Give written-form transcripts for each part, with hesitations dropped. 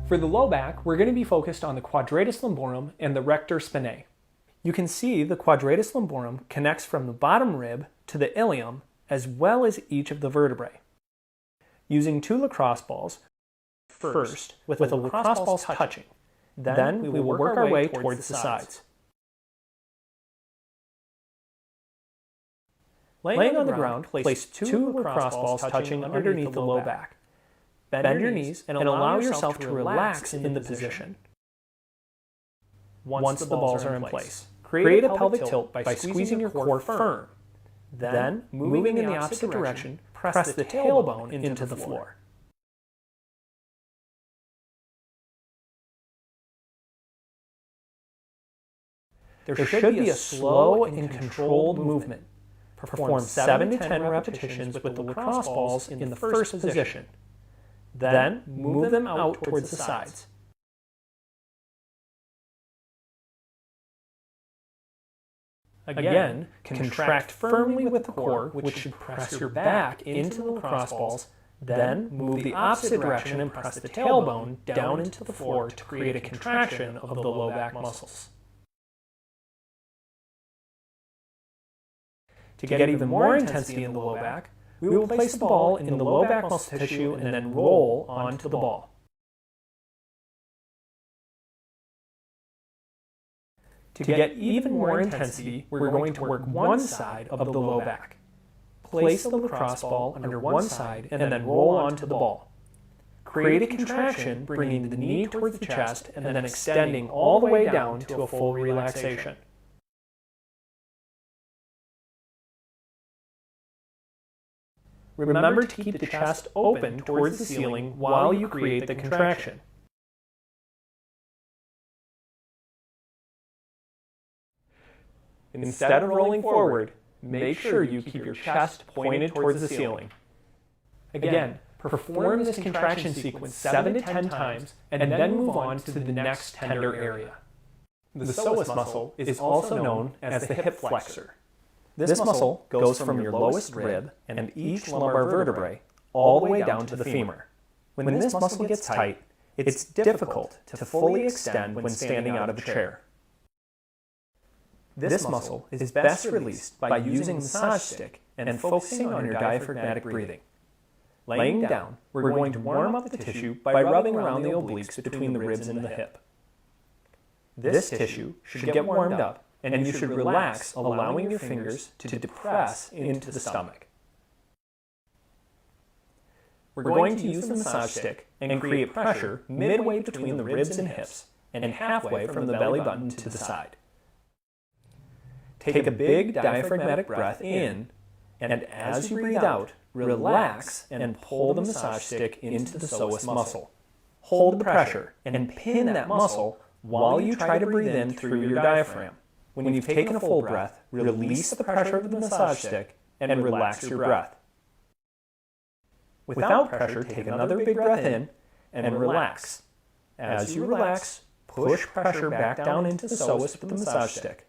For the low back, we're going to be focused on the quadratus lumborum and the rector spinae. You can see the quadratus lumborum connects from the bottom rib to the ilium as well as each of the vertebrae. Using two lacrosse balls, first with the lacrosse balls touching, then we will work our way towards the sides. Laying on the ground, place two lacrosse balls touching underneath the low back. Bend your knees and allow yourself to relax in the position. Once the balls are in place, create a pelvic tilt by squeezing your core firm. Then, moving in the opposite direction, press the tailbone into the floor. There should be a slow and controlled movement. Perform 7 to 10 repetitions with the lacrosse balls in the first position. Then, move them out towards the sides. Again, contract firmly with the core, which should press your back into the lacrosse balls. Then, move the opposite direction and press the tailbone down into the floor to create a contraction of the low back muscles. To get even more intensity in the low back, we will place the ball in the low back muscle tissue and then roll onto the ball. To get even more intensity, we're going to work one side of the low back. Place the lacrosse ball under one side and then roll onto the ball. Create a contraction, bringing the knee towards the chest and then extending all the way down to a full relaxation. Remember to keep the chest open towards the ceiling while you create the contraction. Instead of rolling forward, make sure you keep your chest pointed towards the ceiling. Again, perform this contraction sequence 7 to 10 times and then move on to the next tender area. The psoas muscle is also known as the hip flexor. This muscle goes from your lowest rib and each lumbar vertebrae all the way down to the femur. When this muscle gets tight, it's difficult to fully extend when standing out of a chair. This muscle is best released by using the massage stick and focusing on your diaphragmatic breathing. Laying down, we're going to warm up the tissue by rubbing around the obliques between the ribs and the hip. This tissue should get warmed up, and you should relax, allowing your fingers to depress into the stomach. We're going to use the massage stick and create pressure midway between the ribs and hips and halfway from the belly button to the side. Take a big diaphragmatic breath in, and as you breathe out, relax and pull the massage stick into the psoas muscle. Hold the pressure and pin that muscle while you try to breathe in through your diaphragm. When you've taken a full breath, release the pressure of the massage stick and relax your breath. Without pressure, take another big breath in and relax. As you relax, push pressure back down into the psoas with the massage stick.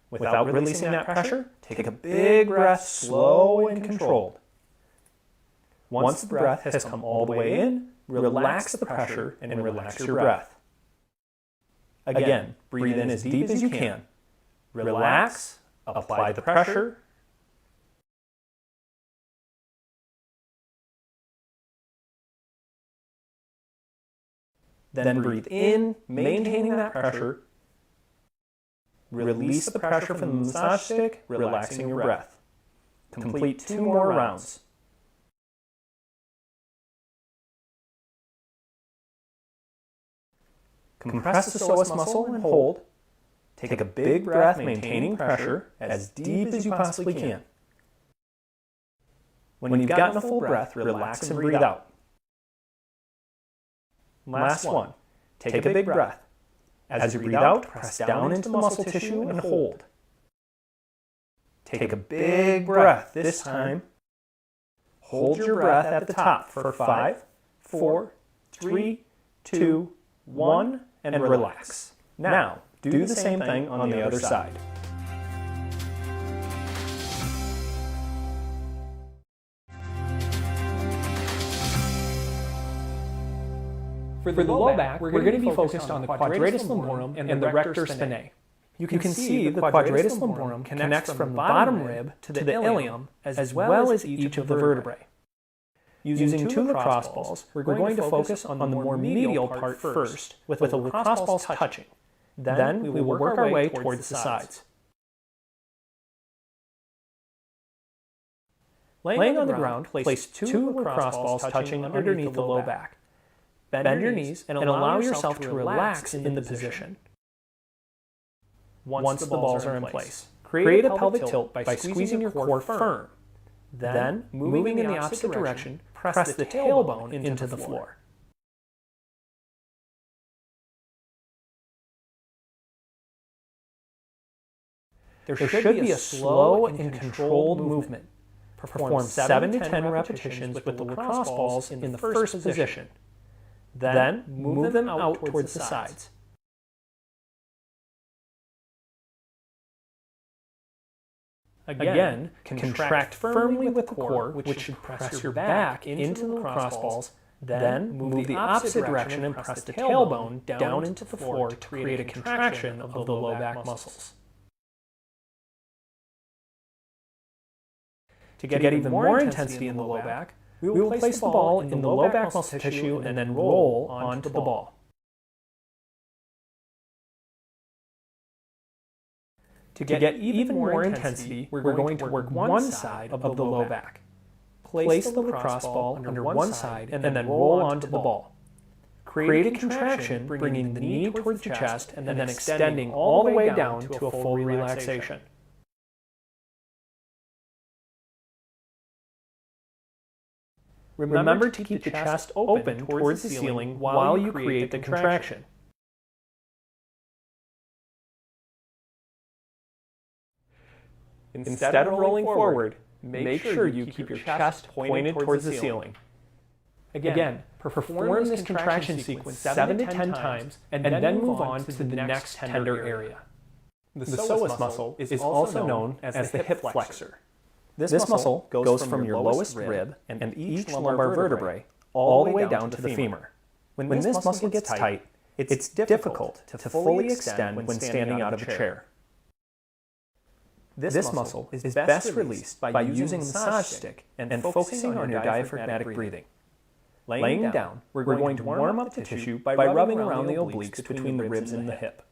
Without releasing that pressure, take a big breath, slow and controlled. Once the breath has come all the way in, relax the pressure and relax your breath. Again, breathe in as deep as you can. Relax, apply the pressure, then breathe in, maintaining that pressure. Release the pressure from the massage stick, relaxing your breath. Complete 2 more rounds. Compress the psoas muscle and hold. Take a big breath, maintaining pressure as deep as you possibly can. When you've gotten a full breath, relax and breathe out. Last one. Take a big breath. As you breathe out, press down into the muscle tissue and hold. Take a big breath this time. Hold your breath at the top for 5, 4, 3, 2, 1, and relax. Now, do the same thing on the other side. For the low back, we're going to be focused on the quadratus lumborum and the rector spinae. You can see the quadratus lumborum connects from the bottom rib to the ilium, as well as each of the vertebrae. Using two lacrosse balls, we're going to focus on the more medial part first, with the lacrosse balls touching. Then we will work our way towards the sides. Laying on the ground, place two lacrosse balls touching underneath the low back. Bend your knees and allow yourself to relax in the position. Once the balls are in place, create a pelvic tilt by squeezing your core firm. Then, moving in the opposite direction, press the tailbone into the floor. There should be a slow and controlled movement. Perform 7 to 10 repetitions with the lacrosse balls in the first position. Then, move them out towards the sides. Again, contract firmly with the core, which should press your back into the lacrosse balls. Then, move the opposite direction and press the tailbone down into the floor to create a contraction of the low back muscles. To get even more intensity in the low back, we will place the ball in the low back muscle tissue and then roll onto the ball. To get even more intensity, we're going to work one side of the low back. Place the lacrosse ball under one side and then roll onto the ball. Create a contraction, bringing the knee towards the chest and then extending all the way down to a full relaxation. Remember to keep the chest open towards the ceiling while you create the contraction. Instead of rolling forward, make sure you keep your chest pointed towards the ceiling. Again, perform this contraction sequence 7 to 10 times and then move on to the next tender area. The psoas muscle is also known as the hip flexor. This muscle goes from your lowest rib and each lumbar vertebrae all the way down to the femur. When this muscle gets tight, it's difficult to fully extend when standing out of a chair. This muscle is best released by using a massage stick and focusing on your diaphragmatic breathing. Laying down, we're going to warm up the tissue by rubbing around the obliques between the ribs and the hip.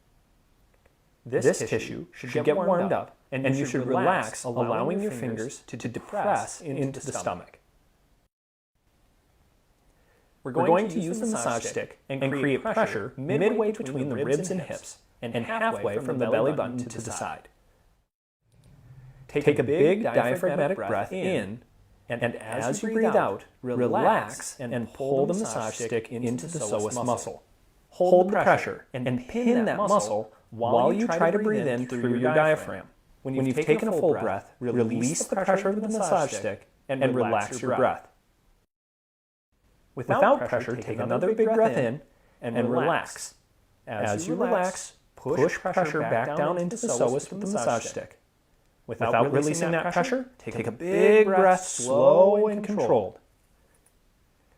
This tissue should get warmed up, and you should relax, allowing your fingers to depress into the stomach. We're going to use the massage stick and create pressure midway between the ribs and hips and halfway from the belly button to the side. Take a big diaphragmatic breath in, and as you breathe out, relax and pull the massage stick into the psoas muscle. Hold the pressure and pin that muscle while you try to breathe in through your diaphragm. When you've taken a full breath, release the pressure of the massage stick and relax your breath. Without pressure, take another big breath in and relax. As you relax, push pressure back down into the psoas with the massage stick. Without releasing that pressure, take a big breath, slow and controlled.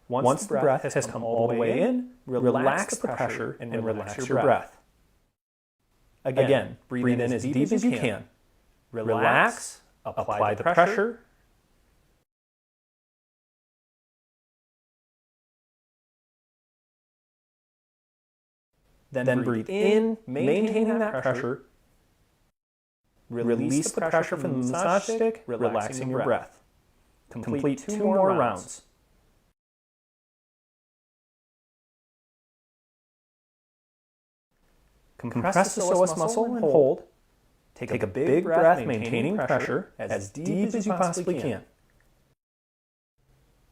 Once the breath has come all the way in, relax the pressure and relax your breath. Again, breathe in as deep as you can. Relax, apply the pressure. Then breathe in, maintaining that pressure. Release the pressure from the massage stick, relaxing your breath. Complete 2 more rounds. Compress the psoas muscle and hold. Take a big breath, maintaining pressure as deep as you possibly can.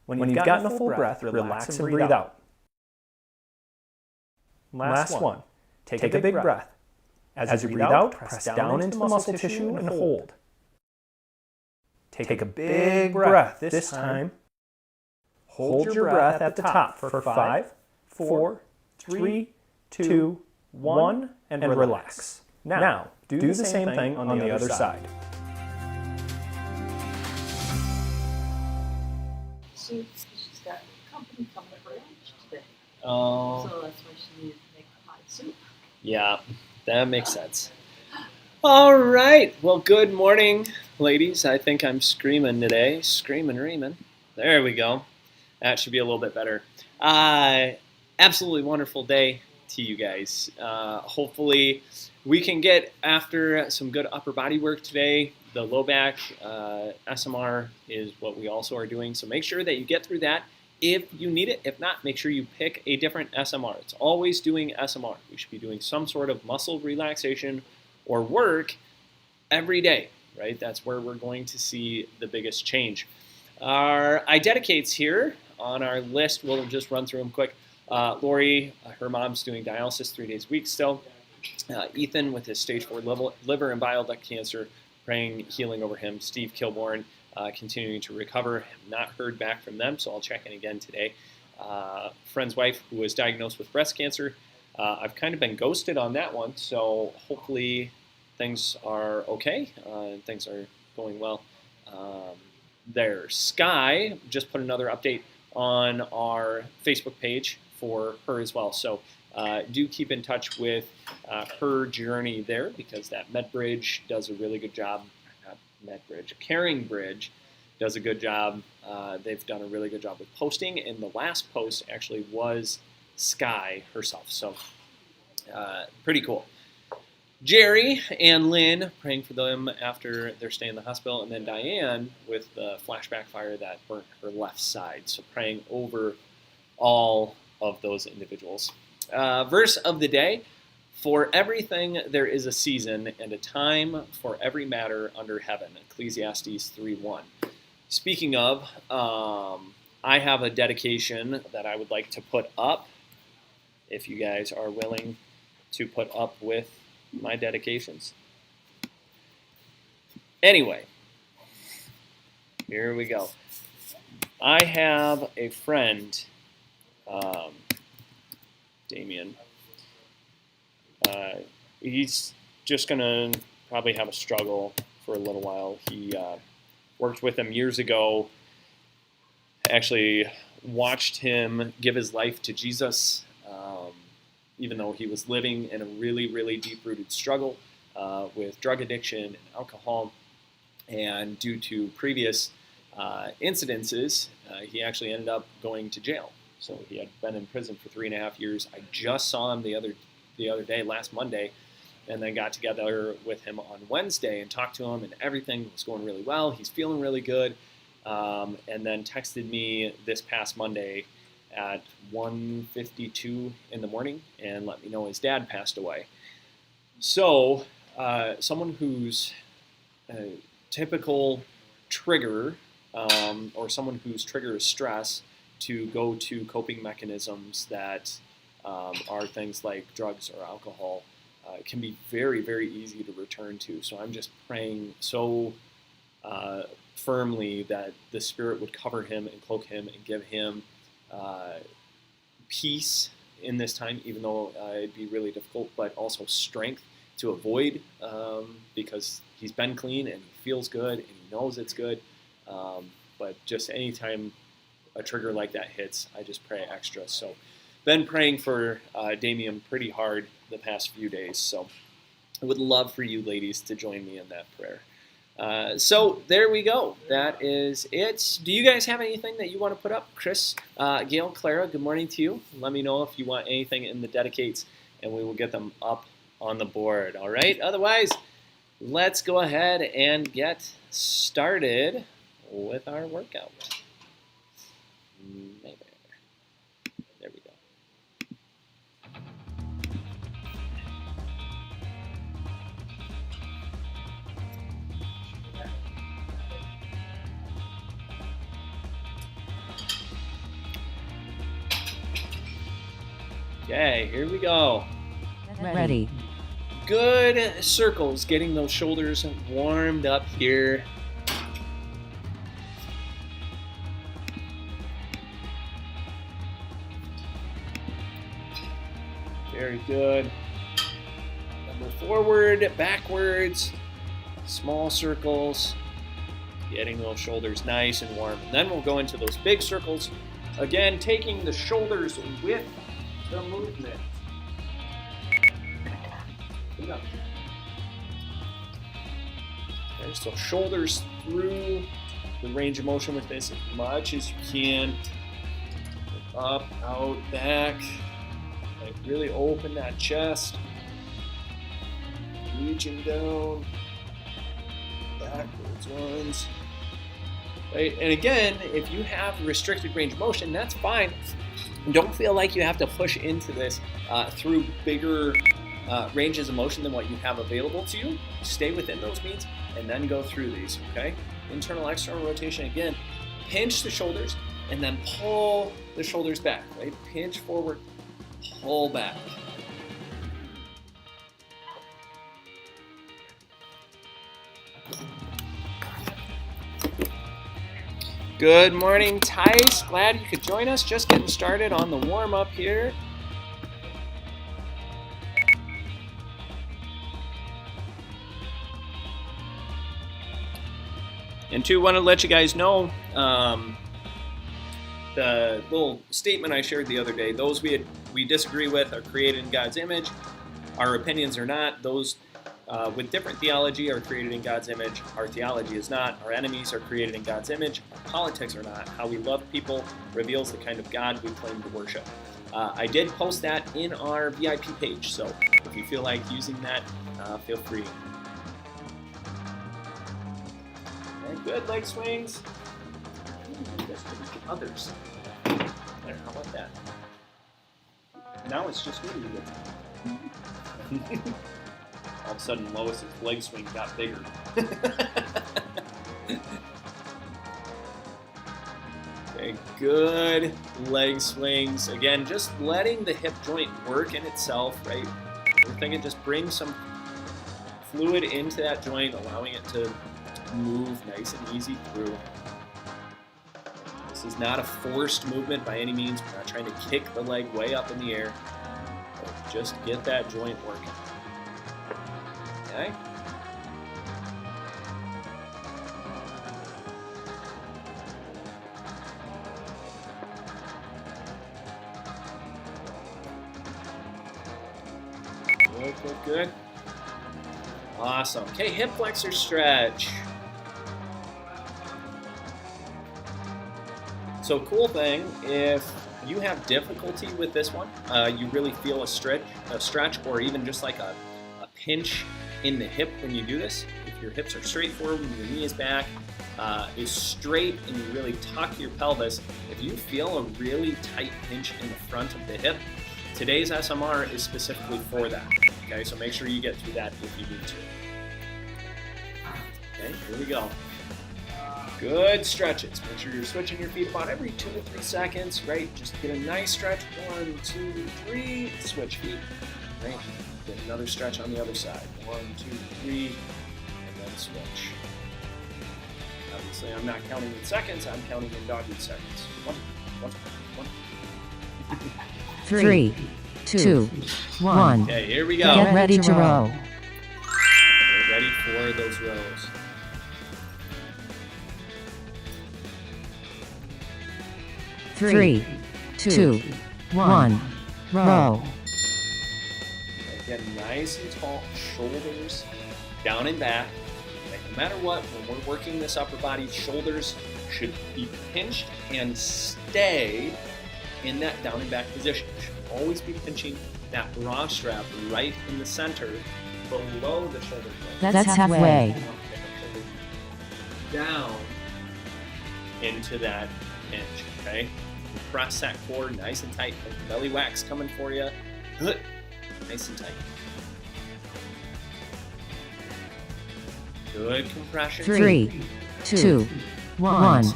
When you've gotten a full breath, relax and breathe out. Last one. Take a big breath. As you breathe out, press down into the muscle tissue and hold. Take a big breath this time. Hold your breath at the top for 5, 4, 3, 2, 1, and relax. Now, do the same thing on the other side. She's got company coming for lunch today. Oh. So that's why she needed to make hot soup. Yeah, that makes sense. All right. Well, good morning, ladies. I think I'm screaming today. Screaming, reaming. There we go. That should be a little bit better. Absolutely wonderful day to you guys. Hopefully we can get after some good upper body work today. The low back SMR is what we also are doing. So make sure that you get through that if you need it. If not, make sure you pick a different SMR. It's always doing SMR. We should be doing some sort of muscle relaxation or work every day, right? That's where we're going to see the biggest change. Our iDedicates here on our list, we'll just run through them quick. Lori, her mom's doing dialysis 3 days a week still. Ethan with his stage 4 liver and bile duct cancer, praying healing over him. Steve Kilborn continuing to recover. Have not heard back from them, so I'll check in again today. Friend's wife who was diagnosed with breast cancer. I've kind of been ghosted on that one, so hopefully things are okay and things are going well there. Sky just put another update on our Facebook page for her as well. So do keep in touch with her journey there, because that MedBridge does a really good job. Not MedBridge, Caring Bridge does a good job. They've done a really good job with posting, and the last post actually was Sky herself. So pretty cool. Jerry and Lynn, praying for them after their stay in the hospital, and then Diane with the flashback fire that burnt her left side. So praying over all of those individuals. Verse of the day: for everything there is a season and a time for every matter under heaven. Ecclesiastes 3:1. Speaking of, I have a dedication that I would like to put up, if you guys are willing to put up with my dedications. Anyway, here we go. I have a friend, Damien. He's just going to probably have a struggle for a little while. He worked with him years ago, actually watched him give his life to Jesus, even though he was living in a really, really deep-rooted struggle with drug addiction and alcohol. And due to previous incidences, he actually ended up going to jail. So he had been in prison for 3.5 years. I just saw him the other day, last Monday, and then got together with him on Wednesday and talked to him, and everything was going really well. He's feeling really good. And then texted me this past Monday at 1:52 in the morning and let me know his dad passed away. So someone who's a typical trigger, or someone whose trigger is stress, to go to coping mechanisms that are things like drugs or alcohol, can be very, very easy to return to. So I'm just praying so firmly that the Spirit would cover him and cloak him and give him peace in this time, even though it'd be really difficult, but also strength to avoid, because he's been clean and he feels good and he knows it's good. But just anytime a trigger like that hits, I just pray extra. So been praying for Damien pretty hard the past few days. So I would love for you ladies to join me in that prayer. So there we go. That is it. Do you guys have anything that you want to put up? Chris, Gail, Clara, good morning to you. Let me know if you want anything in the dedicates, and we will get them up on the board. All right. Otherwise, let's go ahead and get started with our workout. Maybe. There we go. Okay, here we go. Ready. Good circles, getting those shoulders warmed up here. Very good. Number forward, backwards, small circles, getting those shoulders nice and warm. And then we'll go into those big circles. Again, taking the shoulders with the movement. Good enough. Okay, so shoulders through the range of motion with this as much as you can. Up, out, back. Like really open that chest. Reaching down. Backwards ones. Right? And again, if you have restricted range of motion, that's fine. Don't feel like you have to push into this through bigger ranges of motion than what you have available to you. Stay within those means and then go through these, okay? Internal, external rotation, again, pinch the shoulders and then pull the shoulders back, right? Pinch forward, pull back. Good morning, Tice. Glad you could join us. Just getting started on the warm-up here. And two, want to let you guys know the little statement I shared the other day. Those we disagree with are created in God's image. Our opinions are not. Those with different theology are created in God's image. Our theology is not. Our enemies are created in God's image. Our politics are not. How we love people reveals the kind of God we claim to worship. I did post that in our VIP page, so if you feel like using that, feel free. Okay, good leg swings. Others. There, how about that? Now it's just me. All of a sudden, Lois's leg swing got bigger. Okay, good leg swings. Again, just letting the hip joint work in itself, right? We're thinking just bring some fluid into that joint, allowing it to move nice and easy through. This is not a forced movement by any means. We're not trying to kick the leg way up in the air. But just get that joint working. Okay. Good, good, good. Awesome. Okay, hip flexor stretch. So cool thing, if you have difficulty with this one, you really feel a stretch, or even just like a pinch in the hip when you do this. If your hips are straight forward and your knee is back, is straight, and you really tuck your pelvis, if you feel a really tight pinch in the front of the hip, today's SMR is specifically for that. Okay, so make sure you get through that if you need to. Okay, here we go. Good stretches. Make sure you're switching your feet about every 2 to 3 seconds, right? Just get a nice stretch. 1, 2, 3. Switch feet. Right? Get another stretch on the other side. 1, 2, 3, and then switch. Obviously, I'm not counting in seconds. I'm counting in doggy seconds. 1, 1, 1. 3, 2, 1. Okay, here we go. Get ready to row. Get ready for those rows. Three, two, 1, row. Get nice and tall, shoulders down and back. Okay, no matter what, when we're working this upper body, shoulders should be pinched and stay in that down and back position. You should always be pinching that bra strap right in the center below the shoulder blade. That's halfway. Down into that pinch, okay? Press that core nice and tight. Belly wax coming for you. Good. Nice and tight. Good compression. 3, 2, 1.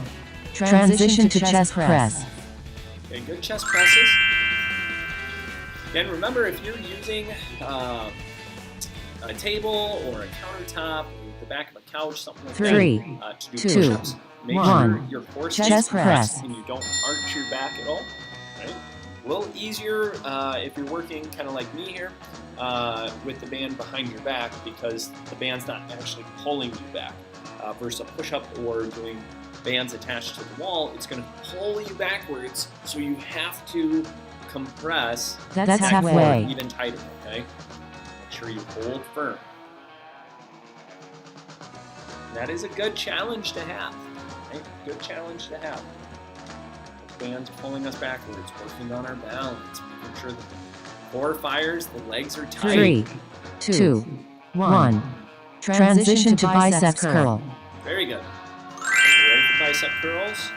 Transition to chest press. Okay, good chest presses. Again, remember, if you're using a table or a countertop, the back of a couch, something like 3, that, to do 2, push-ups, make 1. sure your core Chest stays press. compressed and you don't arch your back at all. Right? A little easier if you're working kind of like me here with the band behind your back, because the band's not actually pulling you back. Versus a push-up or doing bands attached to the wall, it's going to pull you backwards, so you have to compress That's that halfway. core even tighter, okay? Make sure you hold firm. That is a good challenge to have, right? Good challenge to have. The bands pulling us backwards, working on our balance, making sure the core fires, the legs are tight. 3, 2, 1. Transition to biceps curl. Very good. Okay, ready for bicep curls?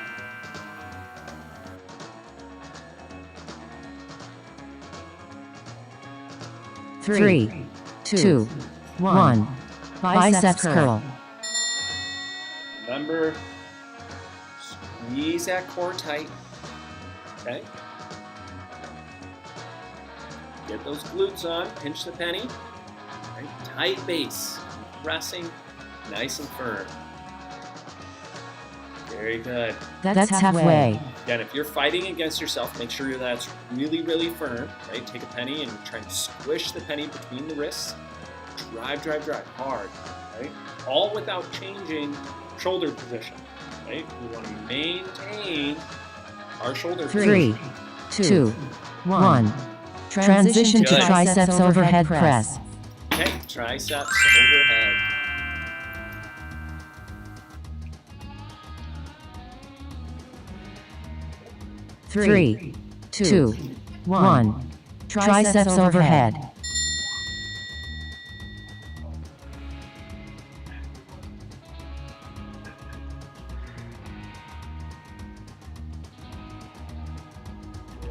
Three, two, one. Biceps curl. Remember, squeeze that core tight. Okay? Get those glutes on, pinch the penny. Right? Tight base, pressing nice and firm. Very good. That's halfway. Again, if you're fighting against yourself, make sure that's really, really firm, right? Take a penny and try and squish the penny between the wrists. Drive, drive, drive, hard, right? All without changing shoulder position, right? We want to maintain our shoulder position. 3, 2, 1. Transition to triceps overhead press. Okay, triceps overhead. Three, 2, 1. Triceps overhead.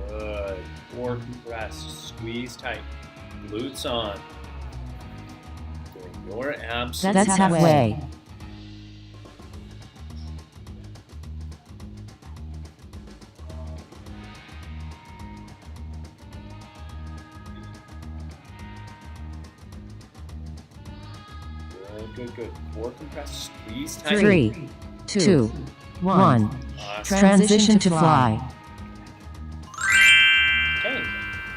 Good. Core compressed. Squeeze tight. Glutes on. Doing your abs. That's halfway. Good, good. Core compressed. Squeeze tight. 3, 2, 1. Awesome. Transition to fly. Okay,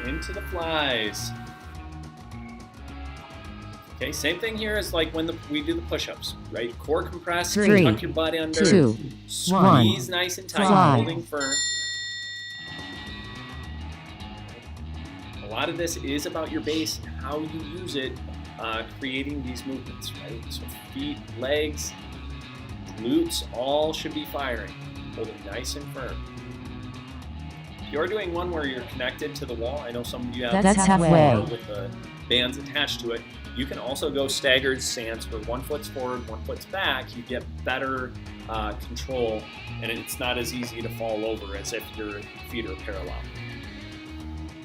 into the flies. Okay, same thing here as like when we do the push-ups, right? Core compress, 3, tuck your butt under, 2, squeeze 1. nice and tight, Fly. holding firm. A lot of this is about your base and how you use it, creating these movements, right? So feet, legs, glutes, all should be firing, holding nice and firm. If you're doing one where you're connected to the wall, I know some of you have That's halfway. with the bands attached to it. You can also go staggered stance where one foot's forward, one foot's back. You get better control, and it's not as easy to fall over as if your feet are parallel.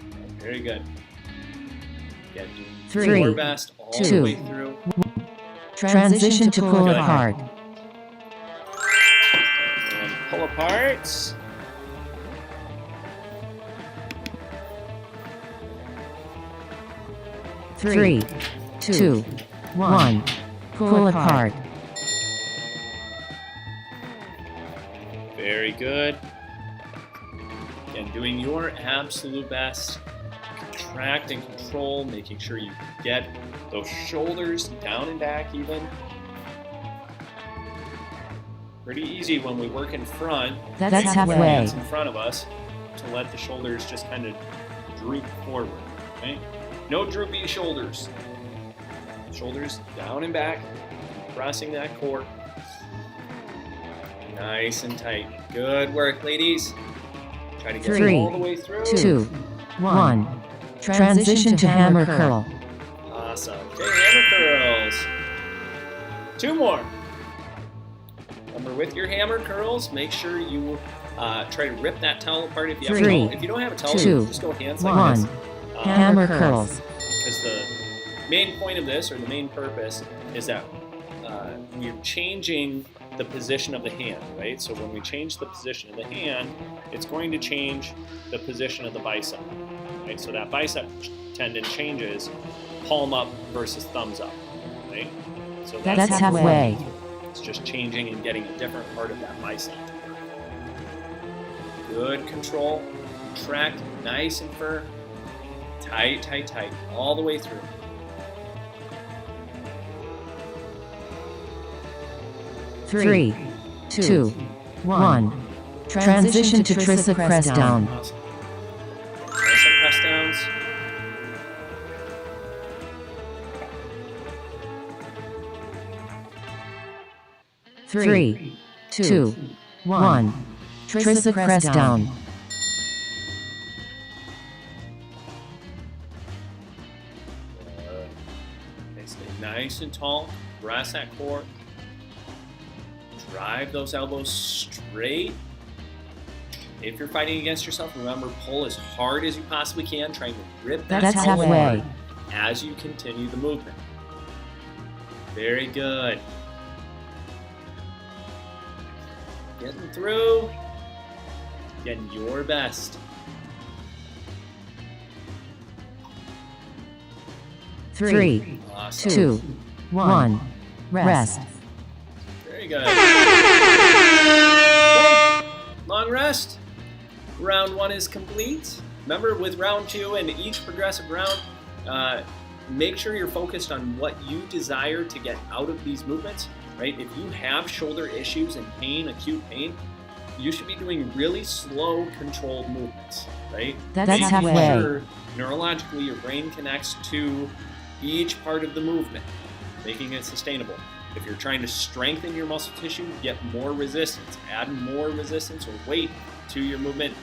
Okay, very good. Again, do 3, your best all 2. the way through. Transition to pull Good. apart. And pull apart. Three, 2, 1. Pull apart. Very good. Again, doing your absolute best. Contract and control, making sure you get those shoulders down and back even. Pretty easy when we work in front. That's halfway. Hands in front of us to let the shoulders just kind of droop forward. Okay? No droopy shoulders. Shoulders down and back, pressing that core. Nice and tight. Good work, ladies. Try to get 3, all the way through. 2, 1. Transition to hammer curl. Awesome. Okay, hammer curls. 2 more. Remember, with your hammer curls, make sure you try to rip that towel apart if you have a 3, towel. If you don't have a towel, 2, just go hands like 1. this. Hammer curls. Because the main point of this, or the main purpose, is that we're changing the position of the hand, right? So when we change the position of the hand, it's going to change the position of the bicep, right? So that bicep tendon changes palm up versus thumbs up, right? So That's halfway. it's just changing and getting a different part of that bicep to work. Good control, contract nice and firm, tight, tight, tight, all the way through. Three, 2, 1. Transition to tricep press down. Awesome. 3, 2, 1. Tricip press down. Okay, stay nice and tall. Press that core. Drive those elbows straight. If you're fighting against yourself, remember, pull as hard as you possibly can, trying to rip that That's elbow halfway. apart as you continue the movement. Very good. Getting through. Getting your best. 3, Awesome. 2, 1. Rest. Very good. Okay. Long rest. Round 1 is complete. Remember, with round 2 and each progressive round, make sure you're focused on what you desire to get out of these movements, right? If you have shoulder issues and pain, acute pain, you should be doing really slow, controlled movements, right? That's Making halfway. sure neurologically your brain connects to each part of the movement, making it sustainable. If you're trying to strengthen your muscle tissue, get more resistance, add more resistance or weight to your movement.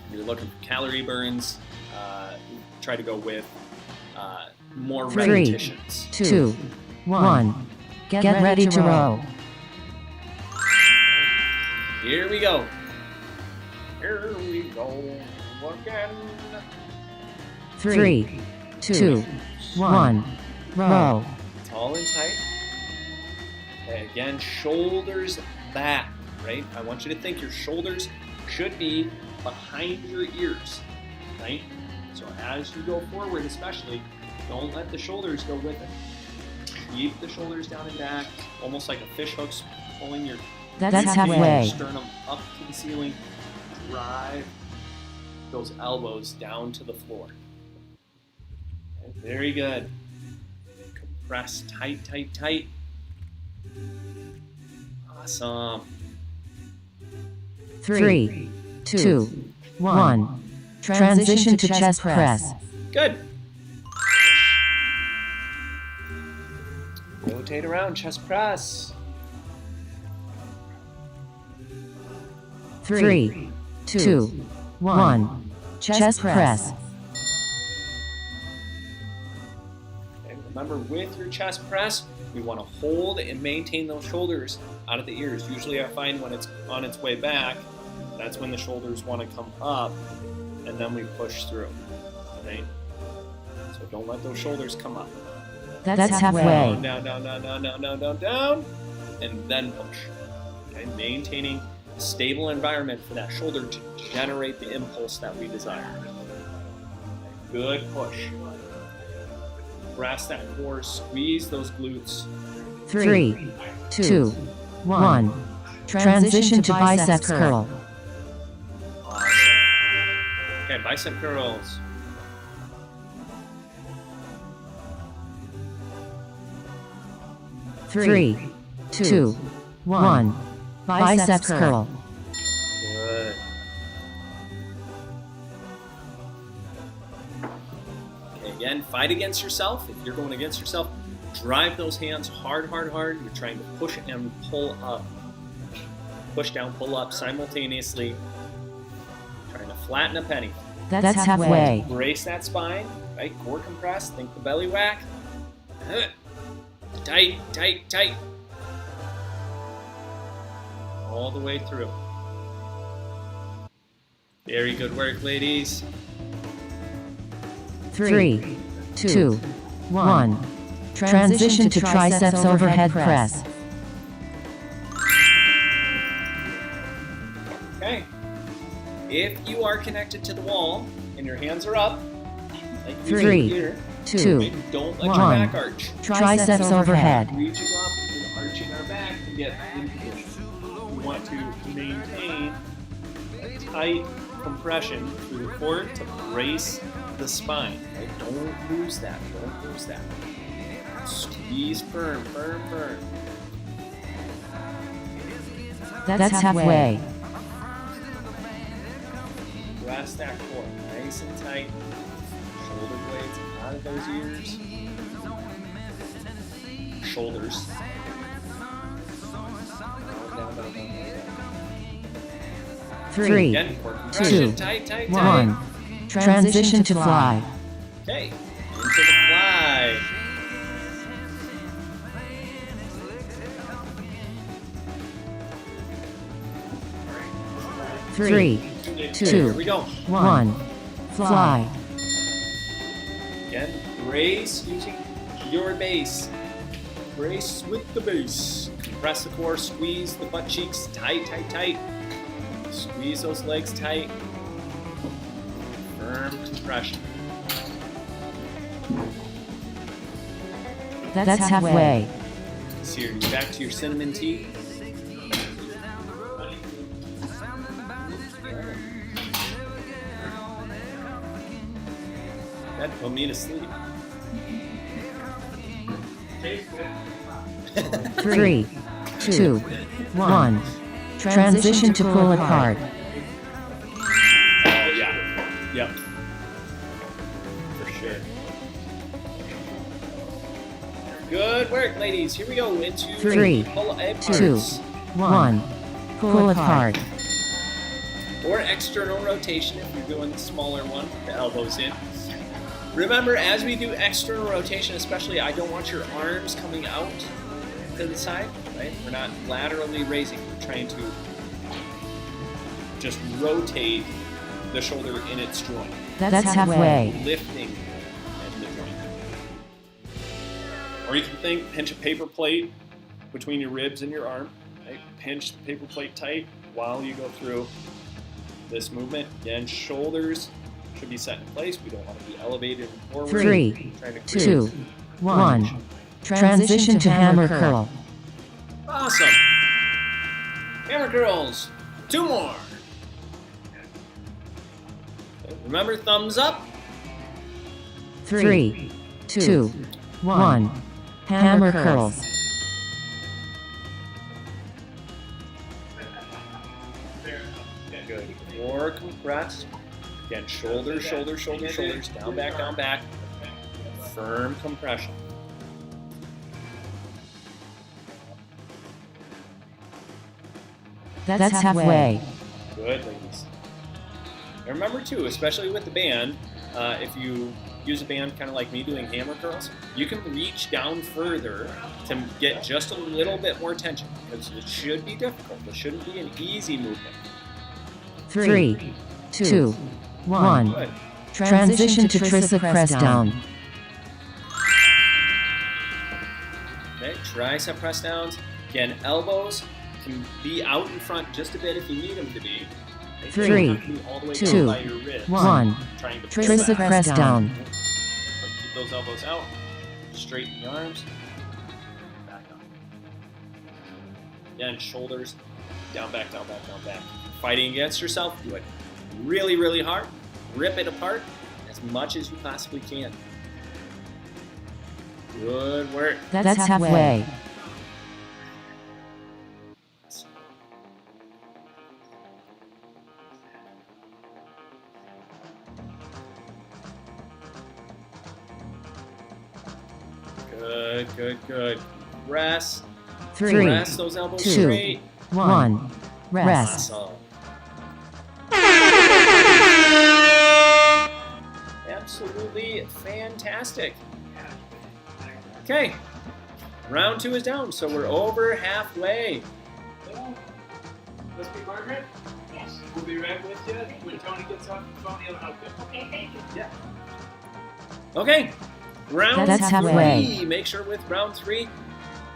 If you're looking for calorie burns, try to go with more 3, repetitions. 2, 1. Get ready to row. Here we go. Here we go again. 3, 2, 1. Row. Tall and tight. Okay, again, shoulders back, right? I want you to think your shoulders should be behind your ears, right? So as you go forward especially, don't let the shoulders go with it. Keep the shoulders down and back, almost like a fish hook's pulling your That's halfway. sternum up to the ceiling. Drive those elbows down to the floor. Okay, very good. Compress tight, tight, tight. Awesome. 3, 2, 1. Transition to chest press. Good. Rotate around, chest press. 3, 2, 1. Chest press. Okay, remember, with your chest press, we want to hold and maintain those shoulders out of the ears. Usually I find when it's on its way back, that's when the shoulders want to come up, and then we push through, right? So don't let those shoulders come up. That's halfway. Down, down, down, down, down, down, down, down, down, and then push. Okay, maintaining a stable environment for that shoulder to generate the impulse that we desire. Okay, good push. Press that core, squeeze those glutes. 3, 2, 1. Transition to biceps curl. Awesome. Okay, bicep curls. Three, 2, 1. Biceps curl. Good. Okay, again, fight against yourself. If you're going against yourself, drive those hands hard, hard, hard. You're trying to push and pull up. Push down, pull up simultaneously. Trying to flatten a penny. That's halfway. Brace that spine, right? Core compress, think the belly whack. Tight, tight, tight. All the way through. Very good work, ladies. 3, 2, 1. Transition to triceps overhead press. Okay. If you are connected to the wall and your hands are up, like you do 3, here, 2, don't let your 1. back arch. Triceps overhead. Reaching up and arching our back to get into position. We want to maintain a tight compression through the core to brace the spine. Right? Don't lose that. Don't lose that. Squeeze firm, firm, firm. That's halfway. Press that core nice and tight. Shoulder blades out of those ears. Shoulders. 3, Again, core compression. 2, Tight, tight, tight. 1. Transition to fly. Okay, into the fly. 3, Here 2, we go. 1. Fly. Again, brace using your base. Brace with the base. Compress the core, squeeze the butt cheeks tight, tight, tight. Squeeze those legs tight. Firm compression. That's halfway. So you're back to your cinnamon tea. That put me to sleep. 3, 2, 1. Transition to pull apart. Oh yeah. Yep. For sure. Good work, ladies. Here we go into 3, pull apart. 2, 1. Pull apart. Or external rotation if you're doing the smaller one, the elbows in. Remember, as we do external rotation, especially, I don't want your arms coming out to the side, right? We're not laterally raising. We're trying to just rotate the shoulder in its joint. That's halfway. Lifting at the joint. Or you can pinch a paper plate between your ribs and your arm. Right? Pinch the paper plate tight while you go through this movement. Again, shoulders should be set in place. We don't want to be elevated and forward. 3, Trying to 2, 1. Transition to hammer curl. Awesome. Hammer curls. 2 more. Okay, remember, thumbs up. 3, 2, 1. Hammer curls. Good. Core compressed. Again, shoulders, shoulders, shoulders, shoulders. Down, back, down, back. Firm compression. That's halfway. Good, ladies. And remember, too, especially with the band, if you use a band kind of like me doing hammer curls, you can reach down further to get just a little bit more tension, because it should be difficult. It shouldn't be an easy movement. 3, 2, 1. Good. Transition to tricep press down. Okay, tricep press downs. Again, elbows can be out in front just a bit if you need them to be. They 3, don't have to be all the way 2, down by your ribs. 1. Trying to pull Tricep back. press down. So keep those elbows out. Straighten the arms. Back up. Again, shoulders down, back, down, back, down, back. Fighting against yourself, do it really, really hard. Rip it apart as much as you possibly can. Good work. That's halfway. Good, good, good. Rest. 3, Rest those elbows 2, straight. 1. Rest. Awesome. Absolutely fantastic. Okay, round 2 is down, so we're over halfway. Let's be Margaret. Yes. We'll be right with you when Tony gets off the phone. He'll help you. Okay, thank you. Yeah. Okay, round That's 3. halfway. Make sure with round 3,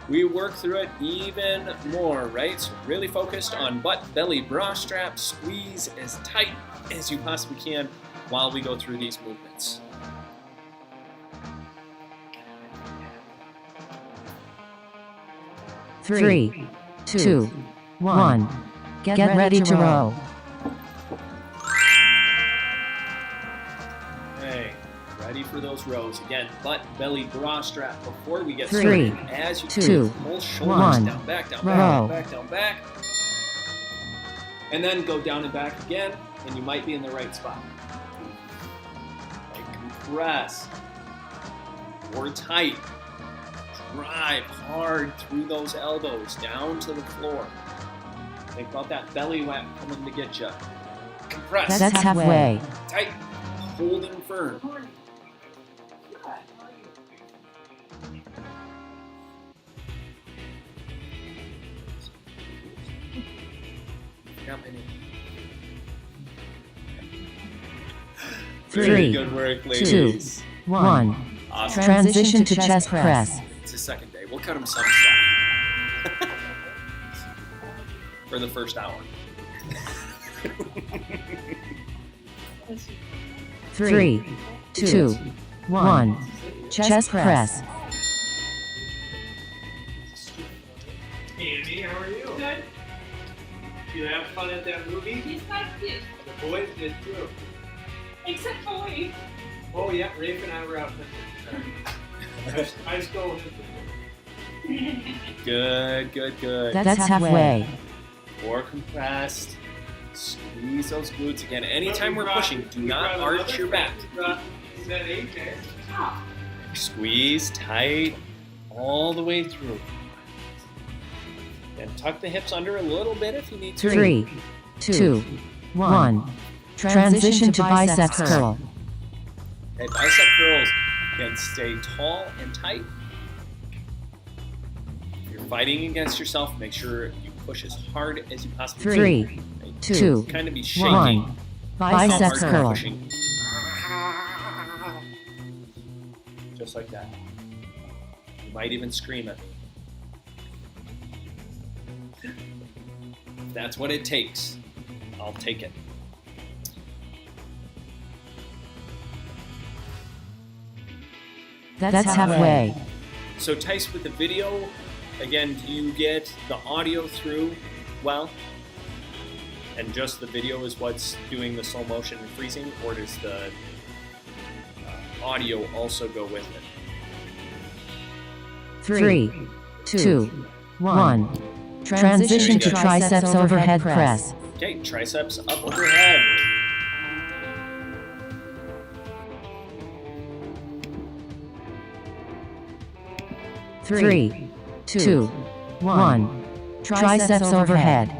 we work through it even more, right? So really focused on butt, belly, bra strap, squeeze as tight as you possibly can while we go through these movements. Three, 2, 1. Get ready to row. Okay, ready for those rows. Again, butt, belly, bra strap before we get 3, started. As you 2, pull shoulders 1. down, back, down, Row. back, down, back, down, back. And then go down and back again, and you might be in the right spot. Okay, compress. Or tight. Drive hard through those elbows down to the floor. Think about that belly whack coming to get you. Compress. That's halfway. Tight. Holding firm. Three, good work, 2, ladies. 1. Awesome. Transition to chest press. It's the second day. We'll cut them some slack. For the first hour. 3, 2, 1. Chest press. Amy, how are you? Good. You have fun at that movie? Yes, I did. The boys did too. Except for Wade. Oh yeah, Rafe and I were out there. I stole his. Good, good, good. That's halfway. More compressed. Squeeze those glutes again. Anytime we're pushing, do not arch your back. Is that AJ? Squeeze tight all the way through. And tuck the hips under a little bit if you need to. 3, 2, 1. Transition to biceps curl. Okay, bicep curls can stay tall and tight. If you're fighting against yourself, make sure you push as hard as you possibly can. 3, 2, Kind of be shaking. 1. Biceps Hard curl. pushing. Just like that. You might even scream it. If that's what it takes, I'll take it. That's halfway. So Tice, with the video, again, do you get the audio through well? And just the video is what's doing the slow motion and freezing, or does the audio also go with it? 3, 2, 1. Transition to triceps overhead press. Okay, triceps up overhead. Three, 2, 1. Triceps overhead.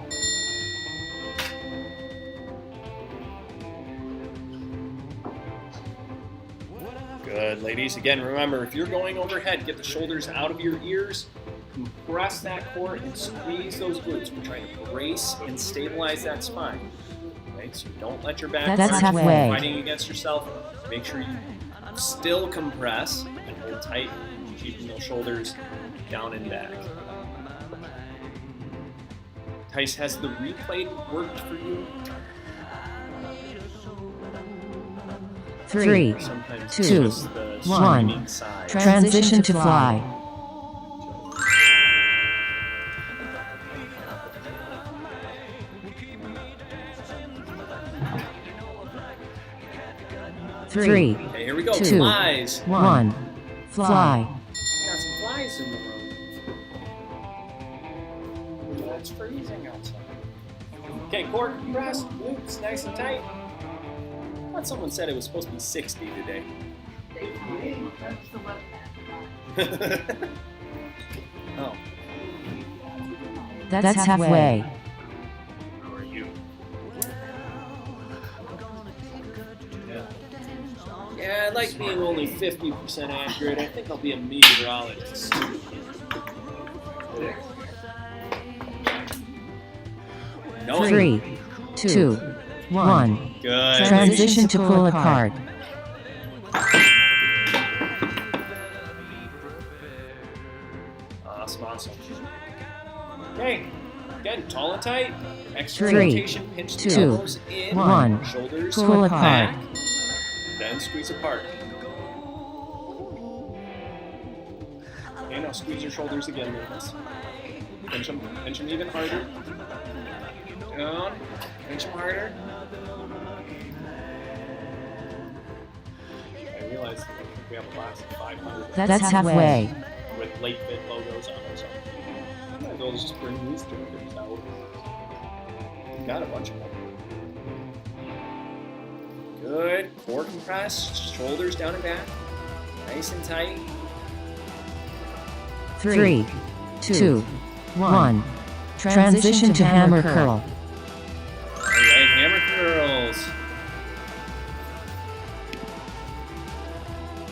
Good, ladies. Again, remember, if you're going overhead, get the shoulders out of your ears, compress that core, and squeeze those glutes. We're trying to brace and stabilize that spine. Right? So don't let your back That's arch. halfway. Fighting against yourself. Make sure you still compress and hold tight, keeping those shoulders down and back. Tice, has the replay worked for you? 3, Sometimes 2, just the 1. screaming side. Transition to fly. Three, Okay, here we go. 2, Flies. 1. Fly. Got some flies in the room. It's freezing outside. Okay, core compressed, glutes nice and tight. I thought someone said it was supposed to be 60 today. That's the webcam. Oh, That's halfway. how are you? Yeah, I like being only 50% accurate. I think I'll be a meteorologist. No. 3, 2, 1. Good. Transition to pull apart. Awesome, awesome. Okay, again, tall and tight. Extra 3, rotation, pinch the 2, elbows in, 1. shoulders Pull apart. back, then squeeze apart. Okay, now squeeze your shoulders again with this. Pinch them even harder. Down, pinch them harder. I realize that we have a class of 500 That's halfway. with late fit logos on them, so I might as well just bring these two things out. We've got a bunch of them. Good. Core compressed, shoulders down and back. Nice and tight. 3, 2, 1. Transition to hammer curl. All right, hammer curls.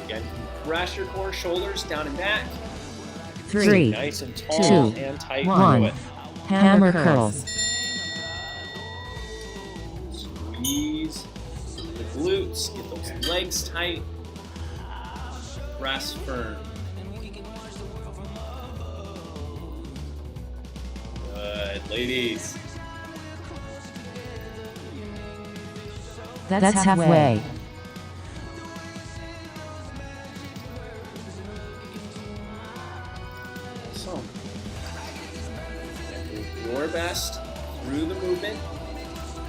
Again, compress your core, shoulders down and back. 3, Nice and tall 2, and tight. 1. Do it. Hammer curls. Squeeze the glutes, get those legs tight. Press firm. Good, ladies. That's halfway. So, do your best through the movement.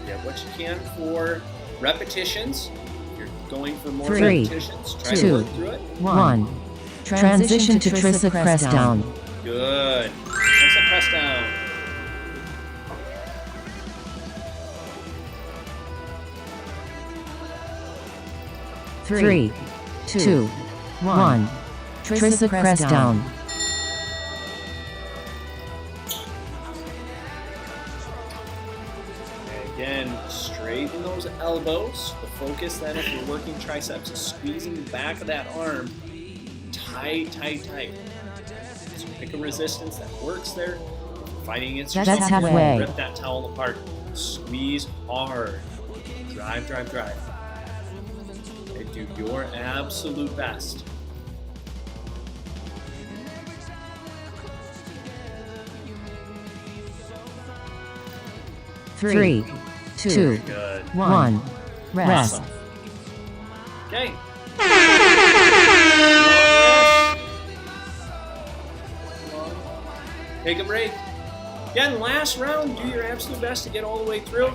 Get what you can for repetitions. If you're going for more 3, repetitions, try 2, to work through it. 1. Transition to tricep press down. Good. Tricep press down. Three, 2, 1. Tricep press down. Again, straighten those elbows. The focus then, if you're working triceps, is squeezing the back of that arm tight, tight, tight. So pick a resistance that works there. If you're fighting against That's yourself, halfway. rip that towel apart. Squeeze hard. Drive, drive, drive. Okay, do your absolute best. Three, 2, Good. 1. Rest. Awesome. Okay. Take a break. Again, last round, do your absolute best to get all the way through.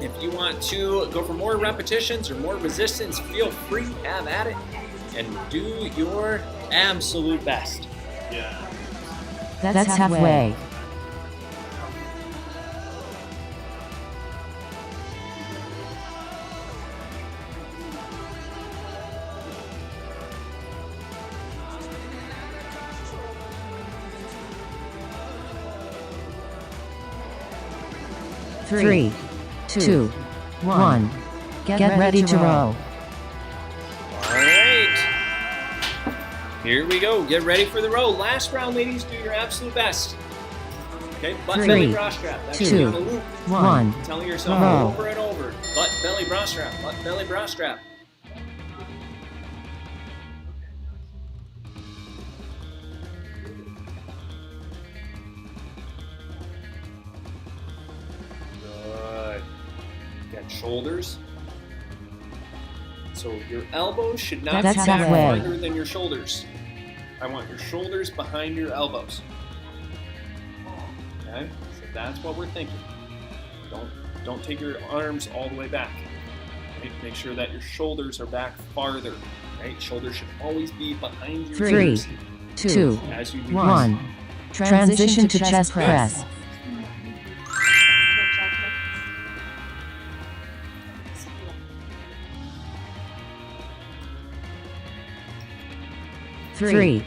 If you want to go for more repetitions or more resistance, feel free, have at it, and do your absolute best. That's halfway. Three, 2, 1. Get ready to row. All right. Here we go. Get ready for the row. Last round, ladies. Do your absolute best. Okay, butt belly 3, bra strap. That's 2, on the loop. 1. Telling yourself Row. over and over. Butt belly bra strap. Butt belly bra strap. Good. Got shoulders. So your elbows should not That's be back halfway. farther than your shoulders. I want your shoulders behind your elbows. Okay, so that's what we're thinking. Don't take your arms all the way back. Right? Make sure that your shoulders are back farther. Right? Shoulders should always be behind your 3, ears 2, as you do 1. Transition to chest press. Three,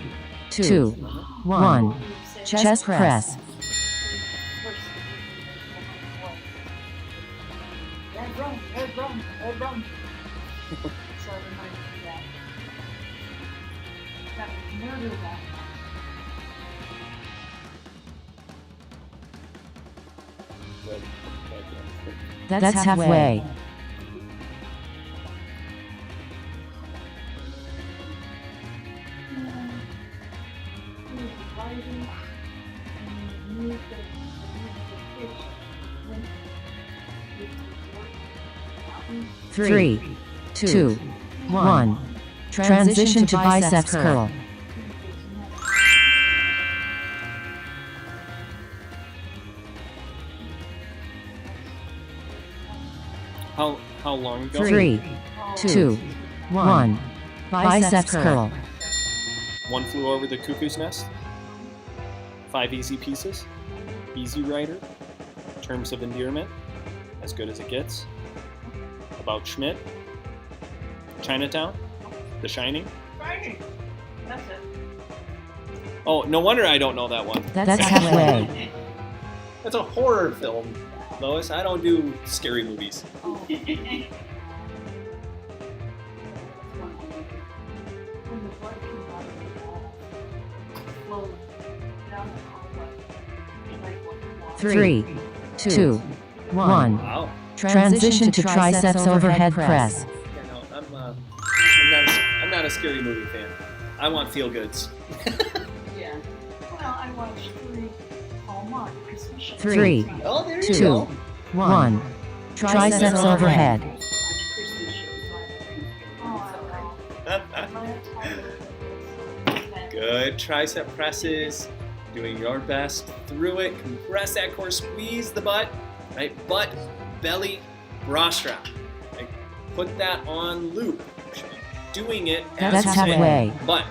2, 1. Chest press. Head run. So I remind you of that. That was never that. That's halfway. Three, 2, 1. Transition to biceps curl. How long ago? 3, 2, 1. Biceps curl. One flew over the cuckoo's nest. 5 easy pieces. Easy Rider. Terms of endearment. As good as it gets. About Schmidt. Chinatown. The Shining. Friday. That's it. Oh, no wonder I don't know that one. That's halfway. That's a horror film, Lois. I don't do scary movies. Oh. When the blood comes out of the wall, flows down the hallway, like water. 3, 2, 1. Wow. Transition to triceps overhead press. Yeah, no, I'm not a scary movie fan. I want feel goods. Yeah. Well, I watched 3 Hallmark Christmas shows. 3, Oh, there you 2, go. 1. Triceps overhead. I watch Christmas shows, so I don't know. Good tricep presses. Doing your best through it. Compress that core. Squeeze the butt. Right? Butt, belly, bra strap. Right? Put that on loop. Doing it as That's you say. halfway. But